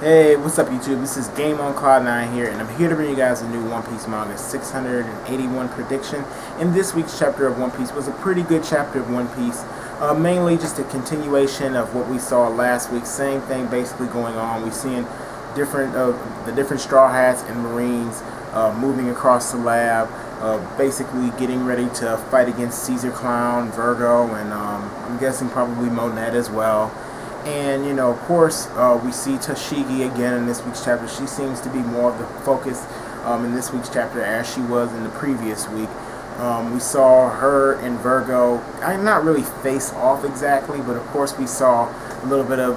Hey, what's up YouTube? This is Game on Cloud9 here, and I'm here to bring you guys a new One Piece manga 681 prediction. And this week's chapter of One Piece was a pretty good chapter of One Piece. Mainly just a continuation of what we saw last week. Same thing basically going on. We're seeing the different Straw Hats and Marines moving across the lab, basically getting ready to fight against Caesar Clown, Virgo, and I'm guessing probably Monet as well. And, of course, we see Tashigi again in this week's chapter. She seems to be more of the focus in this week's chapter as she was in the previous week. We saw her and Virgo, not really face off exactly, but of course we saw a little bit of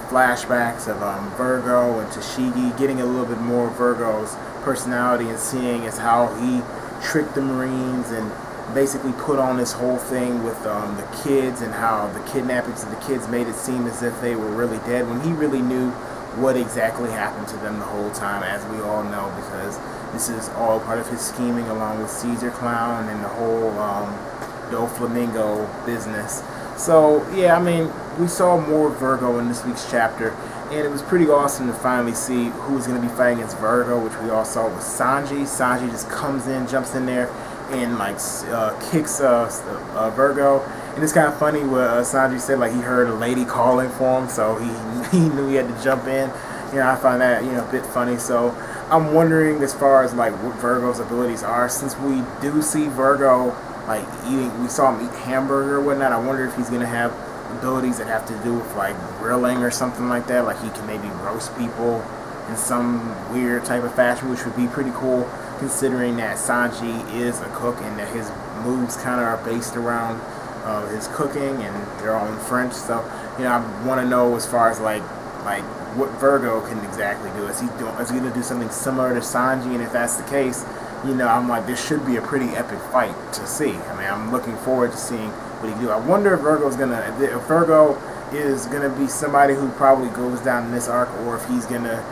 flashbacks of Virgo and Tashigi, getting a little bit more of Virgo's personality and seeing as how he tricked the Marines and basically put on this whole thing with the kids, and how the kidnappings of the kids made it seem as if they were really dead when he really knew what exactly happened to them the whole time, as we all know, because this is all part of his scheming along with Caesar Clown and the whole Flamingo business. So yeah, I mean, we saw more Virgo in this week's chapter, and it was pretty awesome to finally see who was going to be fighting against Virgo, which we all saw was Sanji. Sanji just comes in, jumps in there, and kicks Virgo. And it's kind of funny what Sanji said, like he heard a lady calling for him, so he knew he had to jump in. I find that a bit funny. So I'm wondering, as far as like what Virgo's abilities are, since we do see Virgo like eating, we saw him eat hamburger or whatnot. I wonder if he's gonna have abilities that have to do with like grilling or something like that. Like he can maybe roast people in some weird type of fashion, which would be pretty cool, considering that Sanji is a cook and that his moves kind of are based around his cooking, and they're all in French. So I want to know, as far as like what Virgo can exactly do. Is he going to do something similar to Sanji? And if that's the case, I'm like, this should be a pretty epic fight to see. I mean, I'm looking forward to seeing what he can do. I wonder if Virgo is gonna be somebody who probably goes down in this arc, or if he's gonna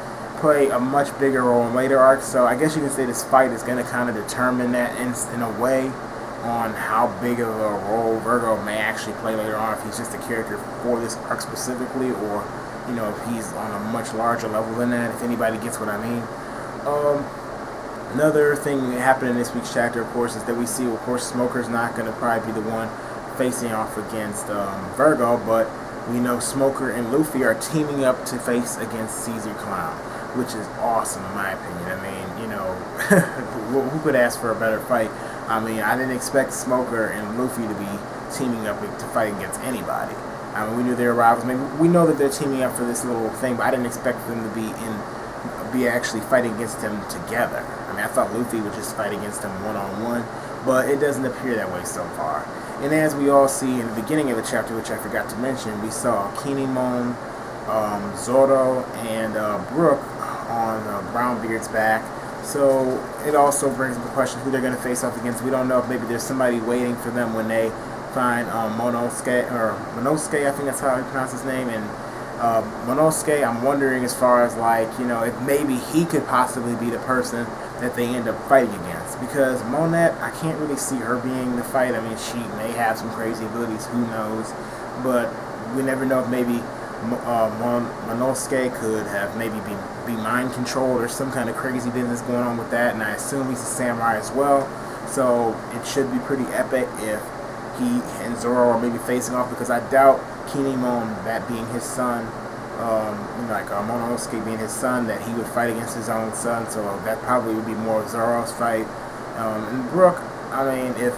play a much bigger role in later arcs. So I guess you can say this fight is going to kind of determine that in a way on how big of a role Virgo may actually play later on, if he's just a character for this arc specifically, or if he's on a much larger level than that, if anybody gets what I mean. Another thing that happened in this week's chapter, of course, is that we see, of course, Smoker's not going to probably be the one facing off against Virgo, but we know Smoker and Luffy are teaming up to face against Caesar Clown, which is awesome in my opinion. I mean, who could ask for a better fight? I mean, I didn't expect Smoker and Luffy to be teaming up to fight against anybody. I mean, we knew they were rivals. Maybe we know that they're teaming up for this little thing, but I didn't expect them to be actually fighting against him together. I mean, I thought Luffy would just fight against him one-on-one, but it doesn't appear that way so far. And as we all see in the beginning of the chapter, which I forgot to mention, we saw Kinemon, Zoro, and Brook on Brownbeard's back. So it also brings up the question who they're going to face off against. We don't know if maybe there's somebody waiting for them when they find Monosuke, I think that's how you pronounce his name. And Monosuke, I'm wondering, as far as like, if maybe he could possibly be the person that they end up fighting against. Because Monet, I can't really see her being the fight. I mean, she may have some crazy abilities, who knows. But we never know if maybe Monosuke could have maybe be mind controlled or some kind of crazy business going on with that, and I assume he's a samurai as well, so it should be pretty epic if he and Zoro are maybe facing off, because I doubt Kinemon, that being his son, Monosuke being his son, that he would fight against his own son, so that probably would be more of Zoro's fight. And Brook, I mean, if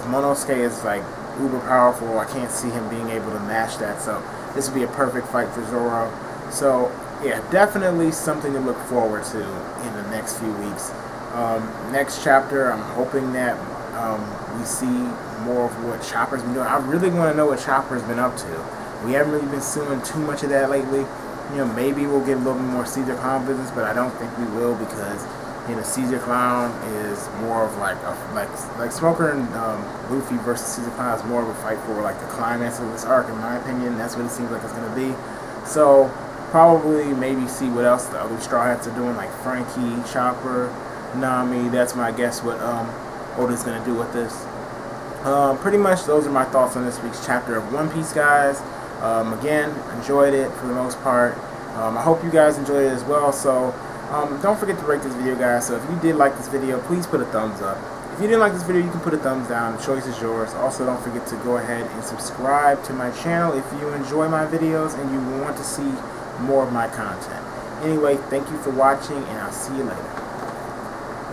Monosuke is like uber powerful, I can't see him being able to match that, so this would be a perfect fight for Zoro. So yeah, definitely something to look forward to in the next few weeks. Next chapter, I'm hoping that we see more of what Chopper's been doing. I really want to know what Chopper's been up to. We haven't really been seeing too much of that lately. Maybe we'll get a little bit more Caesar Clown business, but I don't think we will, because Caesar Clown is more of like Smoker and Luffy versus Caesar Clown is more of a fight for like the climax of this arc, in my opinion. That's what it seems like it's going to be. So probably maybe see what else the other Straw Hats are doing, like Frankie, Chopper, Nami. That's my guess what Oda's going to do with this. Pretty much those are my thoughts on this week's chapter of One Piece, guys. Again, enjoyed it for the most part. I hope you guys enjoyed it as well. So don't forget to rate this video, guys. So if you did like this video, please put a thumbs up. If you didn't like this video, you can put a thumbs down. The choice is yours. Also, don't forget to go ahead and subscribe to my channel if you enjoy my videos and you want to see more of my content. Anyway, thank you for watching, and I'll see you later.